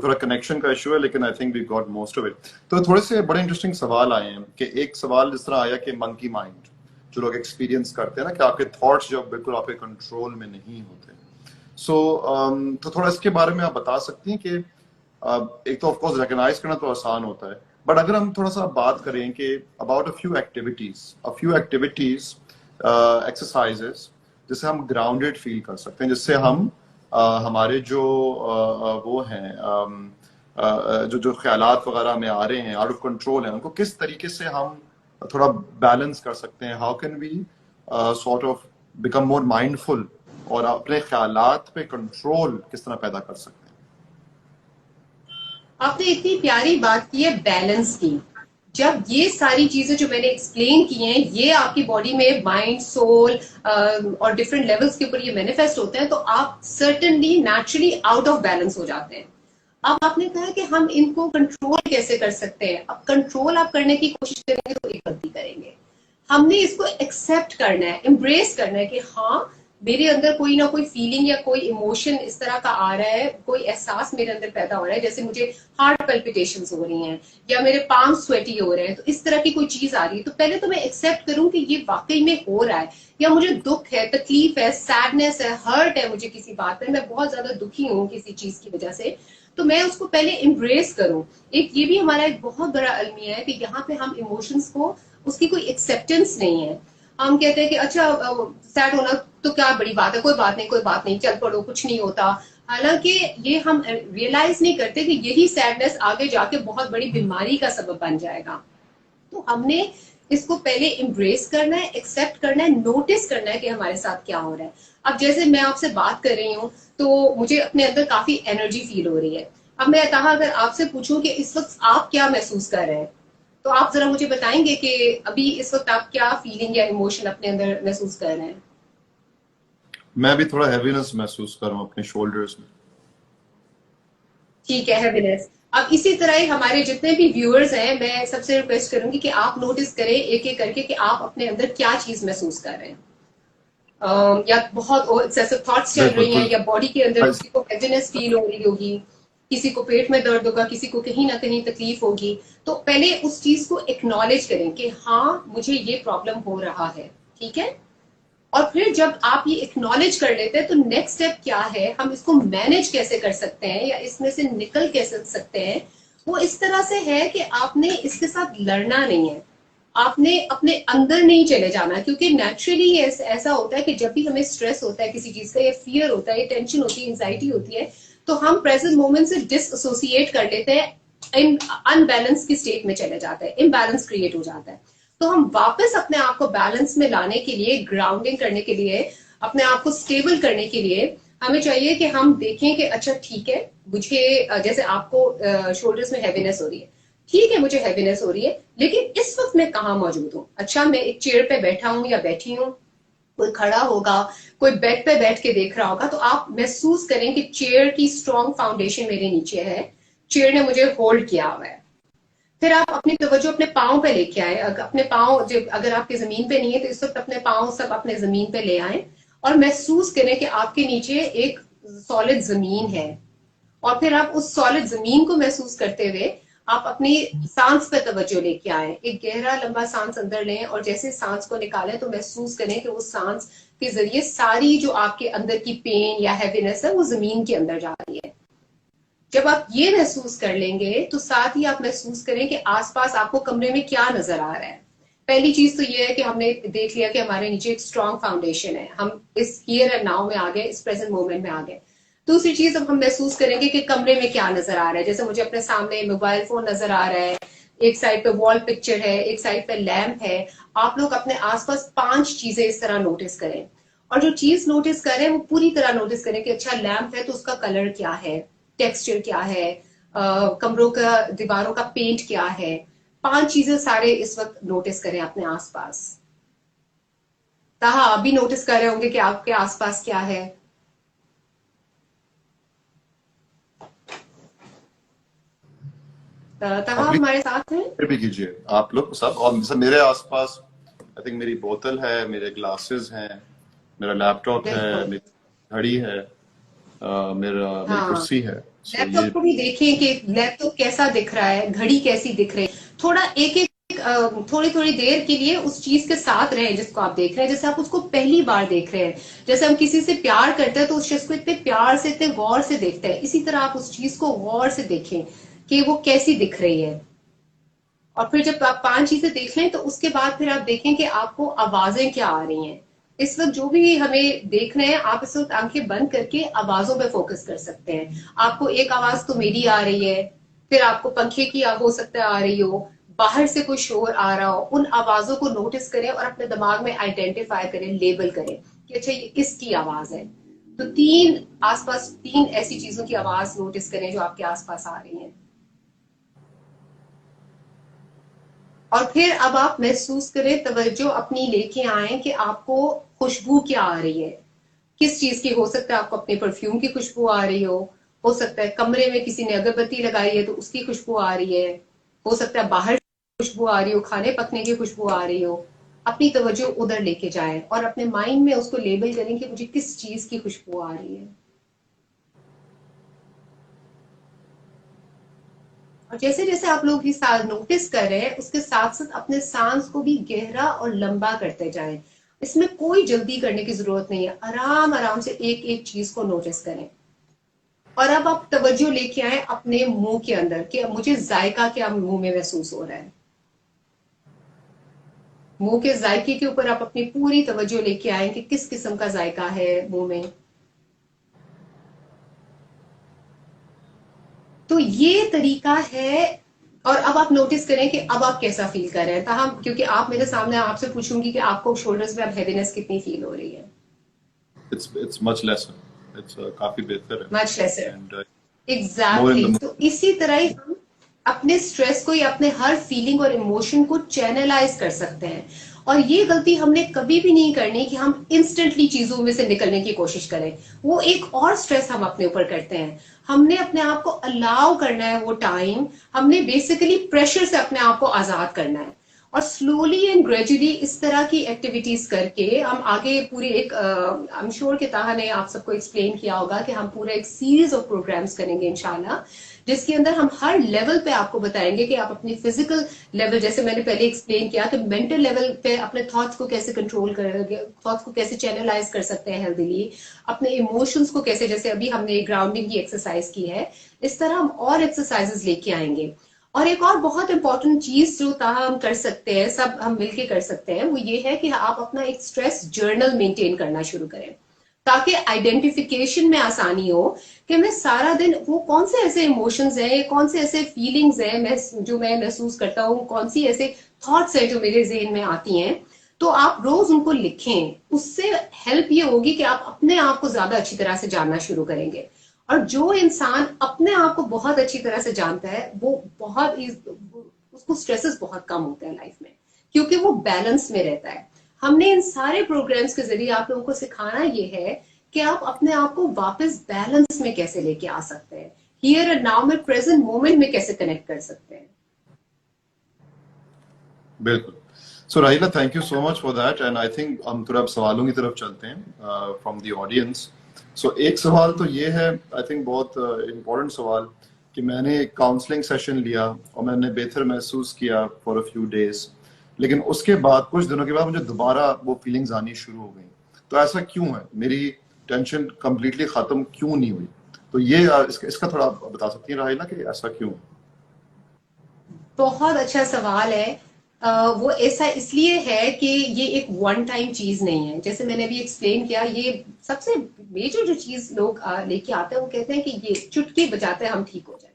थोड़ा कनेक्शन का इशू है, लेकिन I think we got most of it. तो थोड़े से बड़े इंटरेस्टिंग सवाल आए हैं कि एक सवाल जिस तरह आया कि मंकी माइंड जो लोग एक्सपीरियंस करते हैं ना, कि आपके थॉट्स जो बिल्कुल आपके कंट्रोल में नहीं होते। तो थोड़ा इसके बारे में आप बता सकती हैं कि एक तो ऑफ कोर्स रिकॉग्नाइज करना तो आसान होता है, बट अगर हम थोड़ा सा बात करें कि about a few activities exercises जिससे हम ग्राउंडेड फील कर सकते हैं, जिससे हम हमारे जो वो हैं जो ख्यालात वगैरह में आ रहे हैं, आउट ऑफ कंट्रोल हैं, उनको किस तरीके से हम थोड़ा बैलेंस कर सकते हैं। How can we sort of become more mindful और अपने ख्यालात पे कंट्रोल किस तरह पैदा कर सकते हैं। आपने इतनी प्यारी बात की है बैलेंस की। जब ये सारी चीजें जो मैंने एक्सप्लेन की हैं, ये आपकी बॉडी में माइंड, सोल और डिफरेंट लेवल्स के ऊपर ये मैनिफेस्ट होते हैं, तो आप certainly naturally out of balance हो जाते हैं। अब आपने कहा कि हम इनको कंट्रोल कैसे कर सकते हैं। अब कंट्रोल आप करने की कोशिश करेंगे तो एक गलती करेंगे। हमने इसको एक्सेप्ट करना है, एम्ब्रेस करना है कि हाँ, मेरे अंदर कोई ना कोई फीलिंग या कोई इमोशन इस तरह का आ रहा है, कोई एहसास मेरे अंदर पैदा हो रहा है, जैसे मुझे हार्ट पल्पिटेशंस हो रही हैं या मेरे पाम स्वेटी हो रहे हैं, तो इस तरह की कोई चीज आ रही है, तो पहले तो मैं एक्सेप्ट करूं कि ये वाकई में हो रहा है, या मुझे दुख है, तकलीफ है, सैडनेस है, हर्ट है मुझे किसी बात पे, मैं बहुत ज्यादा दुखी हूँ किसी चीज की वजह से, तो मैं उसको पहले एम्ब्रेस करूं। एक ये भी हमारा एक बहुत बड़ा अलमिया है कि यहाँ पे हम इमोशंस को, उसकी कोई एक्सेप्टेंस नहीं है। हम कहते हैं कि अच्छा सैड होना तो क्या बड़ी बात है, कोई बात नहीं, कोई बात नहीं, चल पड़ो, कुछ नहीं होता। हालांकि ये हम रियलाइज नहीं करते कि यही सैडनेस आगे जाके बहुत बड़ी बीमारी का सबब बन जाएगा। तो हमने इसको पहले एम्ब्रेस करना है, एक्सेप्ट करना है, नोटिस करना है कि हमारे साथ क्या हो रहा है। अब जैसे मैं आपसे बात कर रही हूँ तो मुझे अपने अंदर काफी एनर्जी फील हो रही है। अब मैं कहा अगर आपसे पूछूं कि इस वक्त आप क्या महसूस कर रहे हैं, तो आप जरा मुझे बताएंगे कि अभी इस वक्त आप क्या फीलिंग या इमोशन अपने अंदर महसूस कर रहे हैं। मैं भी थोड़ा हैवीनेस महसूस कर रहा हूँ अपने शोल्डर्स में। ठीक है, हैवीनेस। अब इसी तरह ही हमारे जितने भी व्यूअर्स हैं, मैं सबसे रिक्वेस्ट करूंगी कि आप नोटिस करें एक एक करके कि आप अपने अंदर क्या चीज महसूस कर रहे हैं। या बहुत एक्सेसिव थॉट्स चल बिल्कुल रही हैं, या बॉडी के अंदर बिल्कुल। किसी को हेवीनेस फील हो रही होगी, किसी को पेट में दर्द होगा, किसी को कहीं ना कहीं तकलीफ होगी, तो पहले उस चीज को एक्नॉलेज करें कि हाँ मुझे ये प्रॉब्लम हो रहा है, ठीक है। और फिर जब आप ये एक्नॉलेज कर लेते हैं तो नेक्स्ट स्टेप क्या है, हम इसको मैनेज कैसे कर सकते हैं या इसमें से निकल कैसे सकते हैं, वो इस तरह से है कि आपने इसके साथ लड़ना नहीं है, आपने अपने अंदर नहीं चले जाना, क्योंकि नेचुरली ऐसा होता है कि जब भी हमें स्ट्रेस होता है किसी चीज का, या फियर होता है, या टेंशन होती है, एंजाइटी होती है, तो हम प्रेजेंट मोमेंट से डिसएसोसिएट कर लेते हैं, इन अनबैलेंस की स्टेट में चले जाते हैं, इम्बैलेंस क्रिएट हो जाता है। तो हम वापस अपने आप को बैलेंस में लाने के लिए, ग्राउंडिंग करने के लिए, अपने आप को स्टेबल करने के लिए हमें चाहिए कि हम देखें कि अच्छा ठीक है, मुझे जैसे आपको शोल्डर्स में हैवीनेस हो रही है, ठीक है मुझे हैवीनेस हो रही है, लेकिन इस वक्त मैं कहाँ मौजूद हूँ। अच्छा मैं एक चेयर पे बैठा हूँ या बैठी हूँ, कोई खड़ा होगा, कोई बेड पे बैठ के देख रहा होगा, तो आप महसूस करें कि चेयर की स्ट्रॉन्ग फाउंडेशन मेरे नीचे है, चेयर ने मुझे होल्ड किया हुआ है। फिर आप अपनी तवज्जो अपने पाँव पे लेके आए, अपने पाँव जब अगर आपके जमीन पे नहीं है तो इस वक्त अपने पाँव सब अपने जमीन पे ले आए, और महसूस करें कि आपके नीचे एक सॉलिड जमीन है। और फिर आप उस सॉलिड जमीन को महसूस करते हुए आप अपनी सांस पे तवज्जो लेके आए, एक गहरा लंबा सांस अंदर लें, और जैसे सांस को निकालें तो महसूस करें कि वो सांस के जरिए सारी जो आपके अंदर की पेन या हैवीनेस है वो जमीन के अंदर जा रही है। जब आप ये महसूस कर लेंगे तो साथ ही आप महसूस करें कि आसपास आपको कमरे में क्या नजर आ रहा है। पहली चीज तो ये है कि हमने देख लिया कि हमारे नीचे एक स्ट्रॉन्ग फाउंडेशन है, हम इस हियर एंड नाउ में आ गए, इस प्रेजेंट मोमेंट में आ गए। दूसरी चीज अब हम महसूस करेंगे कि कमरे में क्या नजर आ रहा है, जैसे मुझे अपने सामने मोबाइल फोन नजर आ रहा है, एक साइड पे वॉल पिक्चर है, एक साइड पे लैंप है। आप लोग अपने आसपास 5 चीजें इस तरह नोटिस करें, और जो चीज नोटिस करें वो पूरी तरह नोटिस करें कि अच्छा लैंप है तो उसका कलर क्या है, टेक्सचर क्या है, कमरों का दीवारों का पेंट क्या है। 5 चीजें सारे इस वक्त नोटिस करें अपने आसपास। ताहा आप भी नोटिस कर रहे होंगे कि आपके आसपास क्या है। ताहा आप आप हमारे साथ हैं। भी कीजिए आप लोग सब। और जैसे मेरे आसपास आई थिंक मेरी बोतल है, मेरे ग्लासेस हैं, मेरा लैपटॉप है, बिल्कुल। मेरी घड़ी है, मेरी हाँ, कुर्सी है। सो लैपटॉप ये को भी देखें कि लैपटॉप कैसा दिख रहा है, घड़ी कैसी दिख रही है। थोड़ा एक एक थोड़ी थोड़ी देर के लिए उस चीज के साथ रहें जिसको आप देख रहे हैं, जैसे आप उसको पहली बार देख रहे हैं। जैसे हम किसी से प्यार करते हैं तो उस चीज को इतने प्यार से, इतने गौर से देखते हैं, इसी तरह आप उस चीज को गौर से देखें कि वो कैसी दिख रही है। और फिर जब आप 5 चीजें देख लें तो उसके बाद फिर आप देखें कि आपको आवाजें क्या आ रही हैं। इस वक्त जो भी हमें देख रहे हैं, आप इस वक्त आंखें बंद करके आवाजों पे फोकस कर सकते हैं। आपको एक आवाज तो मेरी आ रही है, फिर आपको पंखे की हो सकता है आ रही हो, बाहर से कोई शोर आ रहा हो, उन आवाजों को नोटिस करें और अपने दिमाग में आइडेंटिफाई करें, लेबल करें कि अच्छा ये किसकी आवाज है। तो 3 ऐसी चीजों की आवाज नोटिस करें जो आपके आसपास आ रही हैं। और फिर अब आप महसूस करें, तवज्जो अपनी लेके आए कि आपको खुशबू क्या आ रही है, किस चीज की। हो सकता है आपको अपने परफ्यूम की खुशबू आ रही हो सकता है कमरे में किसी ने अगरबत्ती लगाई है तो उसकी खुशबू आ रही है, हो सकता है बाहर खुशबू आ रही हो, खाने पकने की खुशबू आ रही हो। अपनी तवज्जो उधर लेके जाएं और अपने माइंड में उसको लेबल करें कि मुझे किस चीज की खुशबू आ रही है। और जैसे जैसे आप लोग ये नोटिस कर रहे हैं, उसके साथ साथ अपने सांस को भी गहरा और लंबा करते जाएं। इसमें कोई जल्दी करने की जरूरत नहीं है, आराम आराम से एक एक चीज को नोटिस करें। और अब आप तवज्जो लेके आए अपने मुंह के अंदर कि मुझे जायका क्या मुंह में महसूस हो रहा है। मुंह के जायके के ऊपर आप अपनी पूरी तवज्जो लेके आए कि किस किस्म का जायका है मुंह में। तो ये तरीका है। और अब आप नोटिस करें कि अब आप कैसा फील कर रहे हैं, ताहम क्योंकि आप मेरे सामने, आपसे पूछूंगी कि आपको शोल्डर्स में अब हैवीनेस कितनी फील हो रही है। it's much lesser. It's काफी बेहतर मच लेसर। है and more in exactly the तो इसी तरह ही हम अपने स्ट्रेस को या अपने हर फीलिंग और इमोशन को चैनलाइज कर सकते हैं। और ये गलती हमने कभी भी नहीं करनी कि हम इंस्टेंटली चीजों में से निकलने की कोशिश करें, वो एक और स्ट्रेस हम अपने ऊपर करते हैं। हमने अपने आप को अलाउ करना है वो टाइम, हमने बेसिकली प्रेशर से अपने आप को आजाद करना है। और स्लोली एंड ग्रेजुअली इस तरह की एक्टिविटीज करके हम आगे पूरी एक आई एम श्योर कि ताहा ने आप सबको एक्सप्लेन किया होगा कि हम पूरा एक सीरीज ऑफ प्रोग्राम्स करेंगे इंशाल्लाह, जिसके अंदर हम हर लेवल पे आपको बताएंगे कि आप अपनी फिजिकल लेवल, जैसे मैंने पहले एक्सप्लेन किया कि मेंटल लेवल पे अपने थॉट्स को कैसे कंट्रोल करेंगे, थॉट्स को कैसे चैनलाइज कर सकते हैं हेल्दीली, अपने इमोशंस को कैसे, जैसे अभी हमने ग्राउंडिंग की एक्सरसाइज की है, इस तरह हम और एक्सरसाइजेस लेके आएंगे। और एक और बहुत इंपॉर्टेंट चीज जो ताहा हम कर सकते हैं, सब हम मिलके कर सकते हैं, वो ये है कि आप अपना एक स्ट्रेस जर्नल मेंटेन करना शुरू करें, ताकि आइडेंटिफिकेशन में आसानी हो कि मैं सारा दिन वो कौन से ऐसे इमोशंस हैं, कौन से ऐसे फीलिंग्स हैं मैं जो मैं महसूस करता हूँ, कौन सी ऐसे थॉट्स हैं जो मेरे ज़हन में आती हैं। तो आप रोज उनको लिखें, उससे हेल्प ये होगी कि आप अपने आप को ज्यादा अच्छी तरह से जानना शुरू करेंगे। और जो इंसान अपने आप को बहुत अच्छी तरह से जानता है वो उसको स्ट्रेसेस बहुत कम होते हैं लाइफ में, क्योंकि वो बैलेंस में रहता है। हमने इन सारे प्रोग्राम्स के जरिए आप लोगों को सिखाना ये है कि आप अपने आप को वापस बैलेंस में कैसे लेके आ सकते हैं, हियर एंड नाउ में प्रेजेंट मोमेंट में कैसे कनेक्ट कर सकते हैं। बिल्कुल। सो राहिला, thank you so much for that, and I think हम थोड़ा सवालों की तरफ चलते हैं फ्रॉम द ऑडियंस। सो एक सवाल तो ये है, आई थिंक बहुत इम्पोर्टेंट सवाल, कि मैंने एक काउंसलिंग सेशन लिया और मैंने बेहतर महसूस किया फॉर अ फ्यू डेज, लेकिन उसके बाद कुछ दिनों के बाद मुझे दोबारा वो फीलिंग्स आनी शुरू हो गई। तो ऐसा क्यों है? मेरी टेंशन कंप्लीटली खत्म क्यों नहीं हुई? तो ये इसका थोड़ा आप बता सकती हैं राहिला कि ऐसा क्यों? बहुत अच्छा सवाल है। वो ऐसा इसलिए है कि ये एक वन टाइम चीज नहीं है, जैसे मैंने अभी एक्सप्लेन किया। ये सबसे मेजर जो चीज लोग लेके आते हैं वो कहते हैं कि ये चुटकी बजाते हैं हम ठीक हो जाए।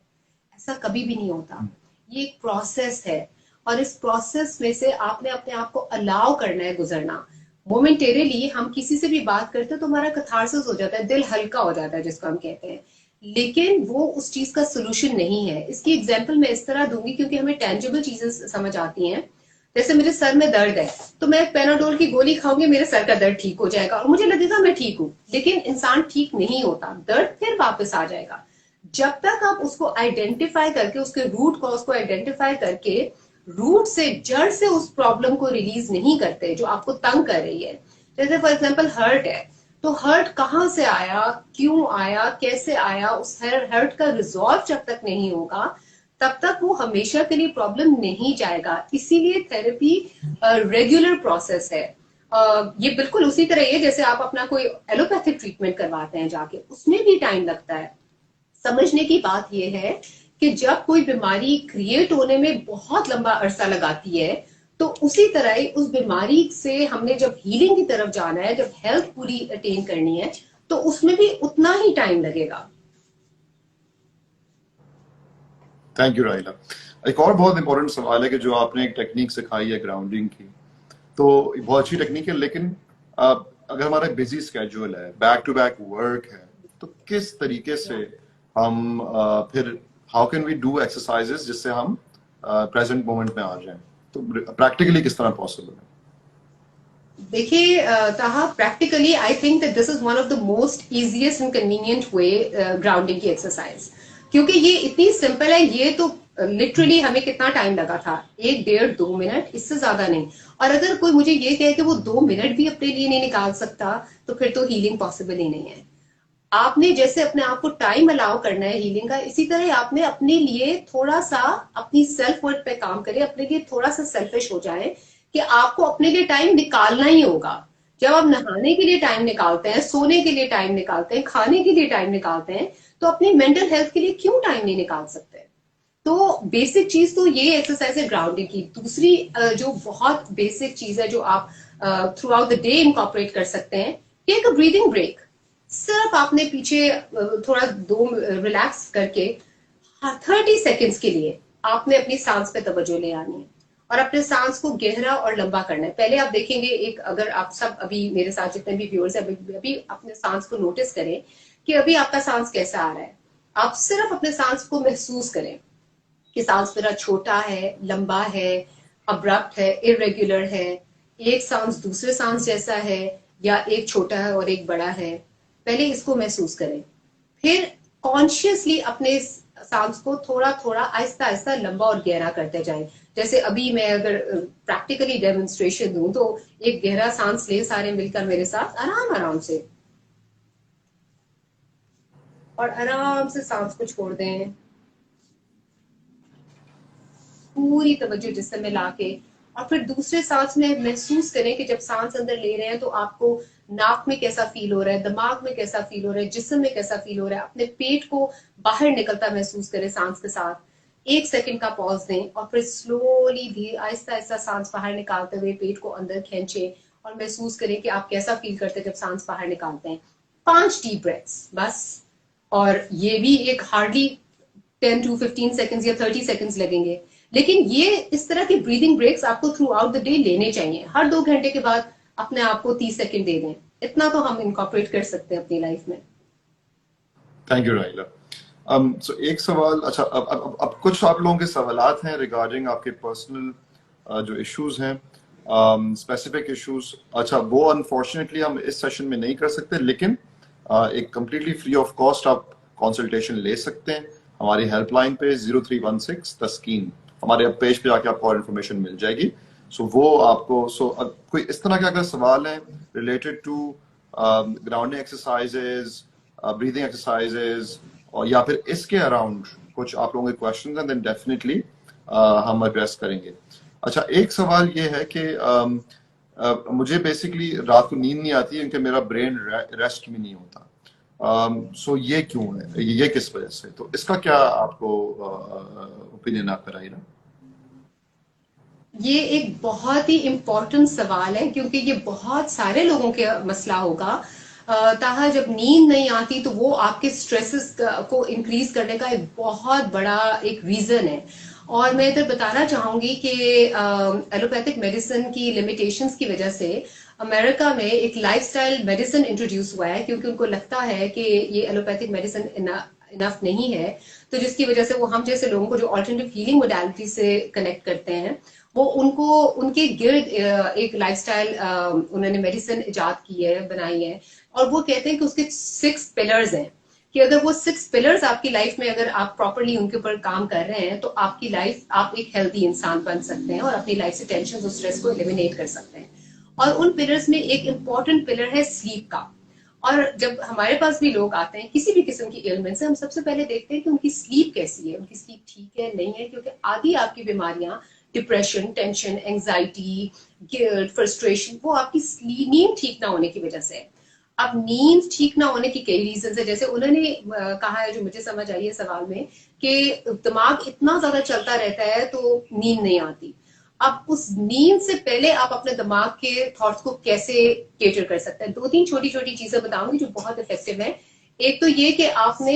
ऐसा कभी भी नहीं होता। ये एक प्रोसेस है, और इस प्रोसेस में से आपने अपने आप को अलाउ करना है गुजरना। मोमेंटेरली हम किसी से भी बात करते हैं तो हमारा कथारसिस हो जाता है, दिल हल्का हो जाता है जिसको हम कहते हैं, लेकिन वो उस चीज का सोल्यूशन नहीं है। इसकी एग्जाम्पल मैं इस तरह दूंगी क्योंकि हमें टेंजिबल चीजें समझ आती हैं। जैसे मेरे सर में दर्द है तो मैं पेनाडोल की गोली खाऊंगी, मेरे सर का दर्द ठीक हो जाएगा और मुझे लगेगा मैं ठीक हूं, लेकिन इंसान ठीक नहीं होता, दर्द फिर वापस आ जाएगा। जब तक आप उसको आइडेंटिफाई करके, उसके रूट कॉज को आइडेंटिफाई करके रूट से, जड़ से उस प्रॉब्लम को रिलीज नहीं करते जो आपको तंग कर रही है। जैसे फॉर एग्जाम्पल हर्ट है, तो हर्ट कहाँ से आया, क्यों आया, कैसे आया, उस हर्ट का रिजॉल्व जब तक नहीं होगा तब तक वो हमेशा के लिए प्रॉब्लम नहीं जाएगा। इसीलिए थेरेपी रेगुलर प्रोसेस है। ये बिल्कुल उसी तरह है जैसे आप अपना कोई एलोपैथिक ट्रीटमेंट करवाते हैं जाके, उसमें भी टाइम लगता है। समझने की बात यह है कि जब कोई बीमारी क्रिएट होने में बहुत लंबा अरसा लगाती है, तो उसी तरह ही उस बीमारी से हमने जब हीलिंग की तरफ जाना है, जब हेल्थ पूरी अटेन करनी है, तो उसमें भी उतना ही टाइम लगेगा। थैंक यू राहिला। एक और बहुत इंपॉर्टेंट सवाल है कि जो आपने एक टेक्निक सिखाई है ग्राउंडिंग की, तो बहुत अच्छी टेक्निक है, लेकिन अगर हमारा बिजी स्केड्यूल है, बैक टू बैक वर्क है, तो किस तरीके से हम फिर how can we do exercises जिससे हम प्रेजेंट मोमेंट में आ जाएं? तो प्रैक्टिकली किस तरह पॉसिबल है? देखिए ताहा, practically I think that this is one of the most easiest and convenient way grounding की एक्सरसाइज, क्योंकि ये इतनी सिंपल है। ये तो लिटरली हमें कितना टाइम लगा था, 1 1.5 2 मिनट, इससे ज्यादा नहीं। और अगर कोई मुझे ये कहे कि वो 2 मिनट भी अपने लिए नहीं निकाल सकता, तो फिर तो हीलिंग पॉसिबल ही नहीं है। आपने जैसे अपने आप को टाइम अलाउ करना है हीलिंग का, इसी तरह आपने अपने लिए थोड़ा सा अपनी सेल्फ वर्थ पे काम करें, अपने लिए थोड़ा सा सेल्फिश हो जाए कि आपको अपने लिए टाइम निकालना ही होगा। जब आप नहाने के लिए टाइम निकालते हैं, सोने के लिए टाइम निकालते हैं, खाने के लिए टाइम निकालते हैं, तो अपनी मेंटल हेल्थ के लिए क्यों टाइम नहीं निकाल सकते? तो बेसिक चीज तो ये एक्सरसाइज है ग्राउंडिंग की। दूसरी जो बहुत बेसिक चीज है जो आप through out the day incorporate कर सकते हैं, टेक अ ब्रीदिंग ब्रेक। सिर्फ आपने पीछे थोड़ा दो रिलैक्स करके 30 सेकेंड्स के लिए आपने अपनी सांस पे तवज्जो ले आनी है और अपने सांस को गहरा और लंबा करना है। पहले आप देखेंगे, एक अगर आप सब अभी मेरे साथ जितने भी व्यूअर्स हैं, अभी अपने सांस को नोटिस करें कि अभी आपका सांस कैसा आ रहा है। आप सिर्फ अपने सांस को महसूस करें कि सांस मेरा छोटा है, लंबा है, अब्रप्ट है, इरेगुलर है, एक सांस दूसरे सांस जैसा है, या एक छोटा है और एक बड़ा है। पहले इसको महसूस करें, फिर कॉन्शियसली अपने सांस को थोड़ा थोड़ा आहिस्ता आहिस्ता लंबा और गहरा करते जाएं। जैसे अभी मैं अगर प्रैक्टिकली डेमोन्स्ट्रेशन दूं तो एक गहरा सांस ले सारे मिलकर मेरे साथ आराम आराम से, और आराम से सांस को छोड़ दें, पूरी तवज्जो जिस्म में लाके। और फिर दूसरे सांस में महसूस करें कि जब सांस अंदर ले रहे हैं तो आपको नाक में कैसा फील हो रहा है, दिमाग में कैसा फील हो रहा है, जिस्म में कैसा फील हो रहा है। अपने पेट को बाहर निकलता महसूस करें सांस के साथ। 1 सेकंड का पॉज दें और फिर स्लोली धीरे आहिस्ता आहिस्ता सांस बाहर निकालते हुए पेट को अंदर खींचे और महसूस करें कि आप कैसा फील करते हैं जब सांस बाहर निकालते हैं। 5 डीप ब्रेथ्स बस। और ये भी एक हार्डली 10 to 15 सेकंड्स या 30 सेकंड्स लगेंगे, लेकिन ये इस तरह के ब्रीदिंग ब्रेक्स आपको थ्रू आउट द डे लेने चाहिए। हर 2 घंटे के बाद अपने आप को 30 सेकंड दे दें। इतना तो हम इनकॉर्पोरेट कर सकते हैं अपनी लाइफ में। Thank you Raila. सो एक सवाल, अच्छा अब कुछ आप लोगों के सवालात हैं रिगार्डिंग आपके पर्सनल जो इश्यूज हैं, स्पेसिफिक इश्यूज। अच्छा, वो अनफॉर्चुनेटली हम इस सेशन में नहीं कर सकते, लेकिन एक कंप्लीटली फ्री ऑफ कॉस्ट आप कंसल्टेशन ले सकते हैं हमारी हेल्पलाइन पे 0316 तस्कीन। हमारे पेज पे जाके आपको और इन्फॉर्मेशन मिल जाएगी। सो वो आपको कोई इस तरह के अगर सवाल हैं related to grounding exercises, breathing exercises, और या फिर इसके अराउंड कुछ आप लोगों के क्वेश्चन हैं, देन डेफिनेटली हम एड्रेस करेंगे। अच्छा, एक सवाल ये है कि मुझे बेसिकली रात को नींद नहीं आती क्योंकि मेरा ब्रेन रेस्ट में नहीं होता। सो ये क्यों है, ये किस वजह से? तो इसका क्या आपको ओपिनियन आपका रहेगा? ये एक बहुत ही इम्पोर्टेंट सवाल है क्योंकि ये बहुत सारे लोगों के मसला होगा। ताहा जब नींद नहीं आती तो वो आपके स्ट्रेसेस को इंक्रीज करने का एक बहुत बड़ा एक रीजन है। और मैं इधर बताना चाहूंगी कि एलोपैथिक मेडिसिन की लिमिटेशंस की वजह से अमेरिका में एक लाइफस्टाइल मेडिसिन इंट्रोड्यूस हुआ है, क्योंकि उनको लगता है कि ये एलोपैथिक मेडिसिन इनफ नहीं है। तो जिसकी वजह से वो हम जैसे लोगों को जो ऑल्टरनेटिव हीलिंग मोडालिटी से कनेक्ट करते हैं, वो उनको उनके गिर्द एक लाइफस्टाइल उन्होंने मेडिसिन इजाद की है, बनाई है। और वो कहते हैं कि उसके 6 पिलर्स हैं कि अगर वो 6 पिलर्स आपकी लाइफ में अगर आप प्रॉपरली उनके ऊपर काम कर रहे हैं तो आपकी लाइफ, आप एक हेल्दी इंसान बन सकते हैं और अपनी लाइफ से टेंशन और स्ट्रेस को एलिमिनेट कर सकते हैं। और उन पिलर्स में एक इंपॉर्टेंट पिलर है स्लीप का। और जब हमारे पास भी लोग आते हैं किसी भी किस्म की एलिमेंट से, हम सबसे पहले देखते हैं कि उनकी स्लीप कैसी है, उनकी स्लीप ठीक है नहीं है, क्योंकि आधी आपकी बीमारियां depression, tension, anxiety, guilt, frustration, वो आपकी नींद ठीक ना होने की वजह से है। अब नींद ठीक ना होने की कई रीजन है, जैसे उन्होंने कहा है, जो मुझे समझ आई है सवाल में, कि दिमाग इतना ज्यादा चलता रहता है तो नींद नहीं आती। अब उस नींद से पहले आप अपने दिमाग के थॉट्स को कैसे केटर कर सकते हैं? 2-3 छोटी छोटी चीजें बताऊंगी जो बहुत इफेक्टिव है। एक तो ये कि आपने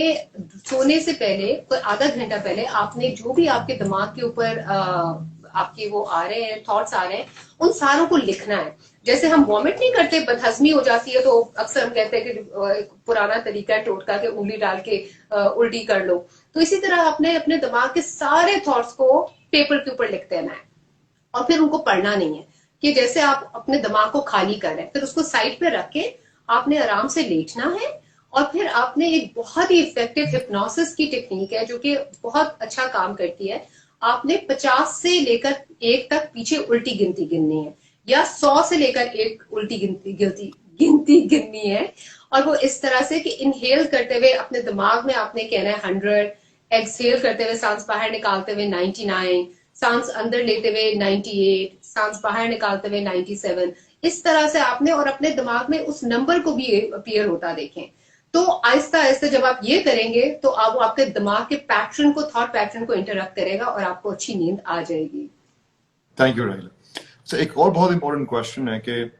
सोने से पहले कोई आधा घंटा पहले आपने जो भी आपके दिमाग के ऊपर आपके वो आ रहे हैं, थॉट्स आ रहे हैं, उन सारों को लिखना है। जैसे हम वॉमिट नहीं करते, बदहजमी हो जाती है तो अक्सर हम कहते हैं कि पुराना तरीका है टोटका के उंगली डाल के उल्टी कर लो। तो इसी तरह आपने अपने दिमाग के सारे थॉट्स को पेपर के ऊपर लिख देना है और फिर उनको पढ़ना नहीं है। कि जैसे आप अपने दिमाग को खाली कर रहे हैं, फिर उसको साइड पे रख के आपने आराम से लेटना है। और फिर आपने एक बहुत ही इफेक्टिव हिप्नोसिस की टेक्निक है जो कि बहुत अच्छा काम करती है। आपने 50 से लेकर 1 तक पीछे उल्टी गिनती गिननी है, या 100 से लेकर 1 उल्टी गिनती गिननी है। और वो इस तरह से कि इनहेल करते हुए अपने दिमाग में आपने कहना है 100, एक्सहेल करते हुए सांस बाहर निकालते हुए 99, सांस अंदर लेते हुए 98, सांस बाहर निकालते हुए 97। इस तरह से आपने, और अपने दिमाग में उस नंबर को भी अपीयर होता देखें। तो आहिस्ता आहिस्ता जब आप ये करेंगे तो आप वो आपके दिमाग के पैटर्न को, थॉट पैटर्न को इंटरप्ट करेगा और आपको अच्छी नींद आ जाएगी। थैंक यू राहिला। सो एक और बहुत इंपॉर्टेंट क्वेश्चन है कि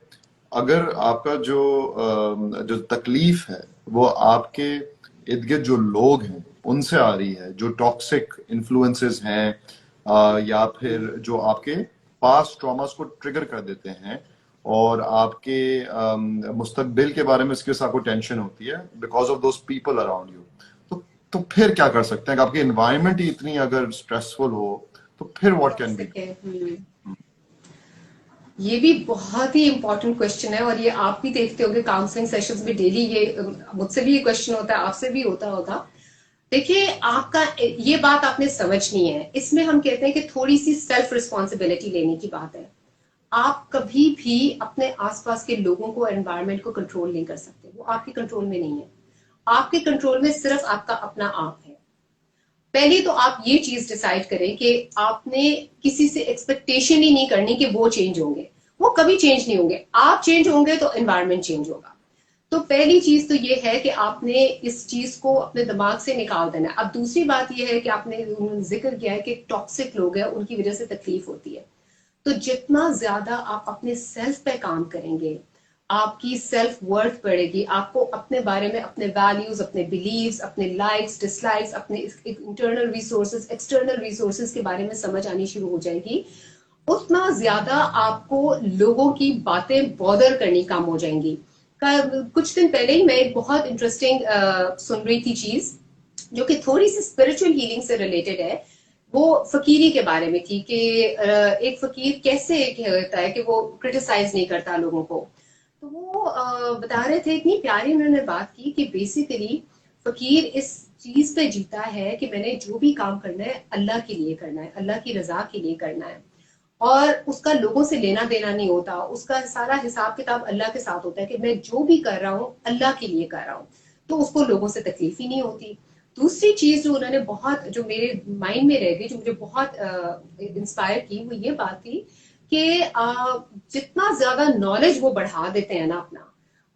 अगर आपका जो तकलीफ है वो आपके इर्द गिर्द जो लोग हैं उनसे आ रही है, जो टॉक्सिक इन्फ्लुएंसेस हैं या फिर जो आपके पास ट्रॉमास को ट्रिगर कर देते हैं और आपके मुस्तकबिल के बारे में इसके साथ आपको टेंशन होती है because of those people around you, तो फिर क्या कर सकते हैं? आपकी एनवायरनमेंट ही इतनी अगर स्ट्रेसफुल हो तो फिर व्हाट कैन बी? ये भी बहुत ही इंपॉर्टेंट क्वेश्चन है, और ये आप भी देखते होंगे काउंसलिंग सेशंस में डेली। ये मुझसे भी ये क्वेश्चन होता है, आपसे भी होता होगा। देखिए, आपका ये बात आपने समझनी है, इसमें हम कहते हैं कि थोड़ी सी सेल्फ रिस्पॉन्सिबिलिटी लेने की बात है। आप कभी भी अपने आसपास के लोगों को, एनवायरनमेंट को कंट्रोल नहीं कर सकते, वो आपके कंट्रोल में नहीं है। आपके कंट्रोल में सिर्फ आपका अपना आप है। पहले तो आप ये चीज डिसाइड करें कि आपने किसी से एक्सपेक्टेशन ही नहीं करनी कि वो चेंज होंगे। वो कभी चेंज नहीं होंगे। आप चेंज होंगे तो एनवायरनमेंट चेंज होगा। तो पहली चीज तो ये है कि आपने इस चीज को अपने दिमाग से निकाल देना है। अब दूसरी बात ये है कि आपने जिक्र किया है कि टॉक्सिक लोग हैं, उनकी वजह से तकलीफ होती है। तो जितना ज्यादा आप अपने सेल्फ पे काम करेंगे, आपकी सेल्फ वर्थ बढ़ेगी। आपको अपने बारे में, अपने वैल्यूज, अपने बिलीव्स, अपने लाइक्स डिसलाइक्स, अपने इंटरनल रिसोर्सेज, एक्सटर्नल रिसोर्सेज के बारे में समझ आनी शुरू हो जाएगी। उतना ज्यादा आपको लोगों की बातें बॉदर करनी कम हो जाएंगी। कुछ दिन पहले ही मैं एक बहुत इंटरेस्टिंग सुन रही थी चीज, जो कि थोड़ी सी स्पिरिचुअल हीलिंग से रिलेटेड है। वो फकीरी के बारे में थी कि एक फकीर कैसे होता है कि वो क्रिटिसाइज नहीं करता लोगों को। तो वो बता रहे थे, इतनी प्यारी उन्होंने बात की कि बेसिकली फकीर इस चीज पे जीता है कि मैंने जो भी काम करना है अल्लाह के लिए करना है, अल्लाह की रजा के लिए करना है। और उसका लोगों से लेना देना नहीं होता, उसका सारा हिसाब किताब अल्लाह के साथ होता है कि मैं जो भी कर रहा हूँ अल्लाह के लिए कर रहा हूँ। तो उसको लोगों से तकलीफ ही नहीं होती। दूसरी चीज जो उन्होंने बहुत, जो मेरे माइंड में रह गई, जो मुझे बहुत इंस्पायर की, वो ये बात थी कि जितना ज्यादा नॉलेज वो बढ़ा देते हैं ना अपना,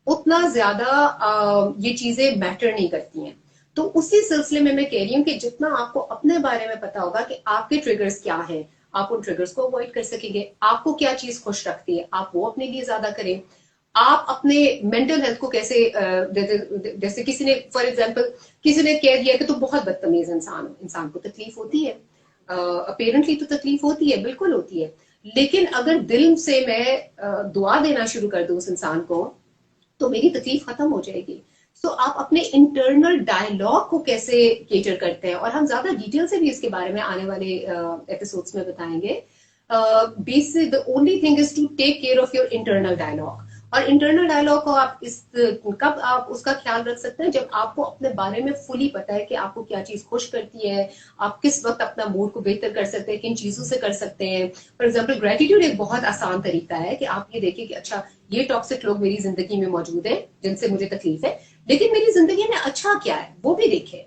उतना ज्यादा ये चीजें मैटर नहीं करती हैं। तो उसी सिलसिले में मैं कह रही हूँ कि जितना आपको अपने बारे में पता होगा कि आपके ट्रिगर्स क्या है, आप उन ट्रिगर्स को अवॉइड कर सकेंगे। आपको क्या चीज खुश रखती है, आप वो अपने लिए ज्यादा करें। आप अपने मेंटल हेल्थ को कैसे जैसे किसी ने, फॉर एग्जांपल, किसी ने कह दिया कि तुम बहुत बदतमीज इंसान हो, इंसान को तकलीफ होती है, अपेरेंटली तो तकलीफ होती है, बिल्कुल होती है। लेकिन अगर दिल से मैं दुआ देना शुरू कर दूं उस इंसान को, तो मेरी तकलीफ खत्म हो जाएगी। सो आप अपने इंटरनल डायलॉग को कैसे केटर करते हैं, और हम ज्यादा डिटेल से भी इसके बारे में आने वाले एपिसोड्स में बताएंगे। Basic the only thing is to take care of your internal dialogue. और इंटरनल डायलॉग को आप कब आप उसका ख्याल रख सकते हैं, जब आपको अपने बारे में फुली पता है कि आपको क्या चीज खुश करती है, आप किस वक्त अपना मूड को बेहतर कर सकते हैं, किन चीजों से कर सकते हैं। फॉर एग्जाम्पल, ग्रेटिट्यूड एक बहुत आसान तरीका है कि आप ये देखिए कि अच्छा, ये टॉक्सिक लोग मेरी जिंदगी में मौजूद है जिनसे मुझे तकलीफ है, लेकिन मेरी जिंदगी में अच्छा क्या है वो भी देखें।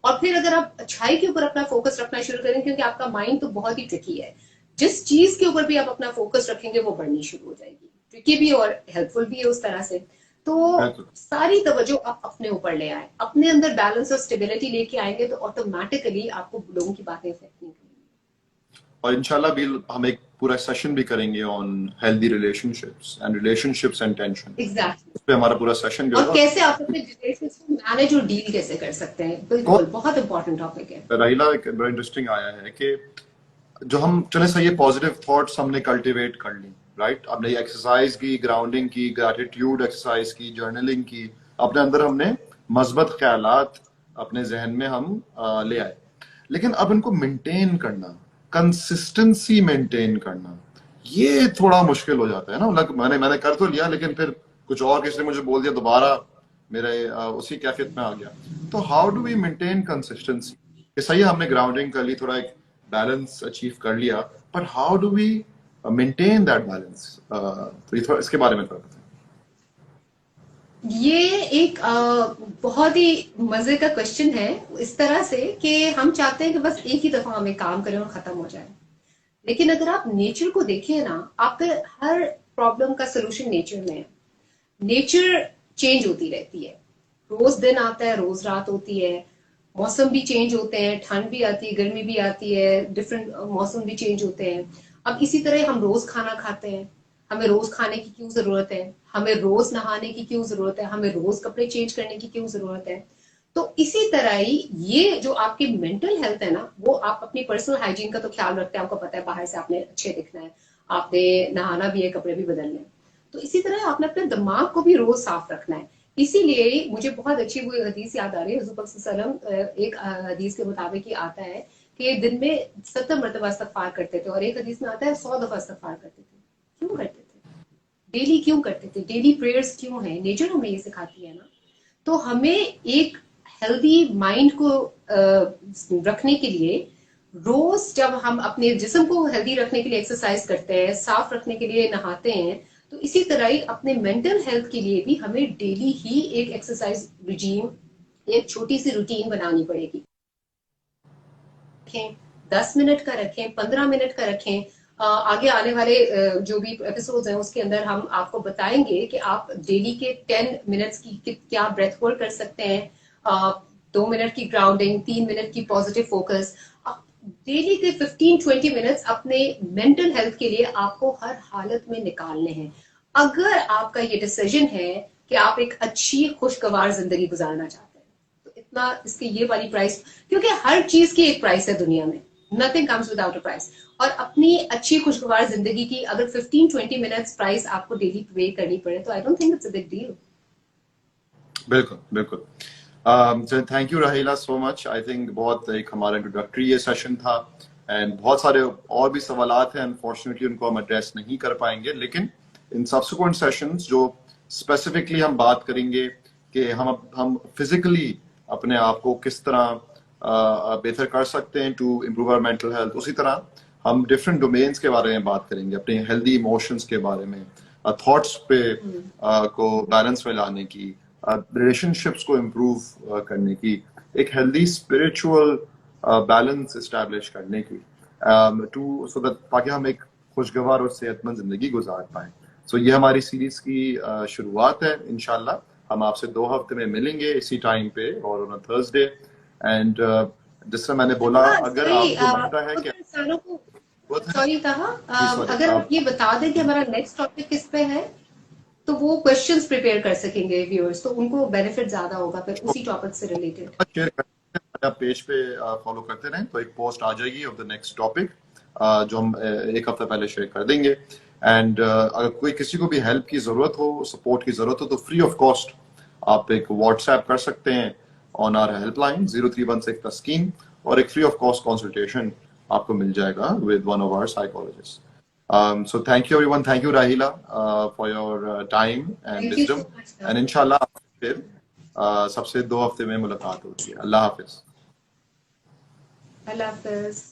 और फिर अगर आप अच्छाई के ऊपर अपना फोकस रखना शुरू करें, क्योंकि आपका माइंड तो बहुत ही ट्रिकी है, जिस चीज के ऊपर भी आप अपना फोकस रखेंगे वो बढ़नी शुरू हो जाएगी। ट्रिकी भी और हेल्पफुल भी है उस तरह से। तो बिल्कुल। सारी तवज्जो आप अपने ऊपर ले आए, अपने अंदर बैलेंस और स्टेबिलिटी लेके आएंगे, तो ऑटोमेटिकली आपको लोगों की बातें इफेक्ट नहीं करेंगी। और इंशाल्लाह भी हम एक पूरा सेशन भी करेंगे on healthy relationships and tension. Exactly. उस पे हमारा पूरा सेशन भी और होगा। कैसे आप अपने रिलेशंस को मैनेज और डील कैसे कर सकते हैं, बिल्कुल बहुत इंपॉर्टेंट टॉपिक है। राहिला, एक बड़ा इंटरेस्टिंग आया है कि जो हम चले सही है, पॉजिटिव थॉट्स हमने कल्टीवेट कर ली, राइट। हमने एक्सरसाइज की, ग्राउंडिंग की, ग्रैटिट्यूड एक्सरसाइज की, जर्नलिंग की, अपने अंदर हमने मस्बत ख्यालात अपने जहन में हम ले आए। लेकिन अब इनको मेंटेन करना, कंसिस्टेंसी मेंटेन करना, ये थोड़ा मुश्किल हो जाता है ना। मतलब मैंने मैंने कर तो लिया, लेकिन फिर कुछ और किसी ने मुझे बोल दिया, दोबारा मेरे उसी कैफियत में आ गया। तो how do we maintain consistency? कि सही है, हमने ग्राउंडिंग कर ली, थोड़ा एक बैलेंस अचीव कर लिया, पर how do we maintain that balance? तो ये थोड़ा इसके बारे में थोड़ा बताएं। ये एक बहुत ही मजे का क्वेश्चन है, इस तरह से कि हम चाहते हैं कि बस एक ही दफा हमें काम करें और खत्म हो जाए। लेकिन अगर आप नेचर को देखें ना, आपके हर प्रॉब्लम का सोल्यूशन नेचर में है। नेचर चेंज होती रहती है, रोज दिन आता है, रोज रात होती है, मौसम भी चेंज होते हैं, ठंड भी आती है, गर्मी भी आती है, डिफरेंट मौसम भी चेंज होते हैं। अब इसी तरह हम रोज खाना खाते हैं, हमें रोज खाने की क्यों जरूरत है, हमें रोज नहाने की क्यों जरूरत है, हमें रोज कपड़े चेंज करने की क्यों जरूरत है। तो इसी तरह ही ये जो आपकी मेंटल हेल्थ है ना, वो आप अपनी पर्सनल हाइजीन का तो ख्याल रखते हैं, आपको पता है बाहर से आपने अच्छे दिखना है, आपने नहाना भी है, कपड़े भी बदलने हैं। तो इसी तरह आपने अपने दिमाग को भी रोज साफ रखना है। इसीलिए मुझे बहुत अच्छी वो हदीस याद आ रही है, हुजूर पाक सल्लल्लाहु अलैहि वसल्लम एक हदीस के मुताबिक ही आता है कि दिन में 70 मरतबा इस्तगफार करते थे, और एक हदीस में आता है 100 दफा इस्तगफार करते थे। क्यों करते थे, डेली क्यों करते थे, डेली प्रेयर्स क्यों है? नेचर हमें ये सिखाती है ना। तो हमें एक हेल्दी माइंड को रखने के लिए रोज जब हम अपने जिस्म को हेल्दी रखने के लिए एक्सरसाइज करते हैं, साफ रखने के लिए नहाते हैं, तो इसी तरह ही अपने मेंटल हेल्थ के लिए भी हमें डेली ही एक एक्सरसाइज रिजीम, एक छोटी सी रूटीन बनानी पड़ेगी। रखें, 10 मिनट का रखें, 15 मिनट का रखें। आगे आने वाले जो भी एपिसोड्स हैं उसके अंदर हम आपको बताएंगे कि आप डेली के 10 मिनट्स की क्या ब्रेथ होल्ड कर सकते हैं, 2 मिनट की ग्राउंडिंग, 3 मिनट की पॉजिटिव फोकस। डेली के 15-20 मिनट्स अपने मेंटल हेल्थ के लिए आपको हर हालत में निकालने हैं। अगर आपका ये डिसीजन है कि आप एक अच्छी खुशगवार जिंदगी गुजारना चाहते हैं, तो इतना इसकी ये वाली प्राइस, क्योंकि हर चीज की एक प्राइस है दुनिया में, nothing comes without a price. और अपनी अच्छी खुशगवार जिंदगी की अगर 15-20 मिनट्स प्राइस आपको डेली पे करनी पड़े, तो I don't think it's a big deal. बिल्कुल बिल्कुल। थैंक यू राहिला सो मच। आई थिंक बहुत एक हमारा इंट्रोडक्टरी ये सेशन था, एंड बहुत सारे और भी सवालात हैं, अनफॉर्चुनेटली उनको हम एड्रेस नहीं कर पाएंगे, लेकिन इन सब्सिक्वेंट सेशंस जो स्पेसिफिकली हम बात करेंगे कि हम फिजिकली अपने आप को किस तरह बेहतर कर सकते हैं to improve our mental health, उसी तरह हम डिफरेंट डोमेन्स के बारे में बात करेंगे, अपने हेल्दी इमोशंस के बारे में, थॉट्स पे को बैलेंस में लाने की, रिलेशनशिप्स को इम्प्रूव करने की, एक हेल्दी स्पिरिचुअल बैलेंस इस्टेब्लिश करने की, टू सो दैट ताकि हम एक खुशगवार और सेहतमंद जिंदगी गुजार पाएं। सो ये हमारी सीरीज की शुरुआत है। इंशाल्लाह हम आपसे 2 हफ्ते में मिलेंगे इसी टाइम पे और ऑन थर्सडे। एंड जिस तरह मैंने बोला, अगर आपको लगता है कि सॉरी कहा, अगर आप ये बता दें कि हमारा नेक्स्ट टॉपिक किस पे है, तो वो क्वेश्चंस प्रिपेयर कर सकेंगे व्यूअर्स, तो उनको बेनिफिट ज्यादा होगा फिर उसी टॉपिक से रिलेटेड। शेयर करते हैं, आप पेज पे फॉलो करते रहें तो एक पोस्ट आ जाएगी ऑफ द नेक्स्ट टॉपिक, जो हम 1 हफ्ता पहले शेयर कर देंगे। एंड अगर कोई किसी को भी हेल्प की जरूरत हो, सपोर्ट की जरूरत हो, तो फ्री ऑफ कॉस्ट आप एक व्हाट्सएप कर सकते हैं ऑन आवर हेल्पलाइन 0316 तस्कीन, और एक फ्री ऑफ कॉस्ट कंसल्टेशन आपको मिल जाएगा with one of our psychologist. So thank you everyone, thank you Rahila for your time and wisdom, and inshallah फिर सबसे 2 हफ्ते में मुलाकात होगी। अल्लाह हाफिज। अल्लाह हाफिज।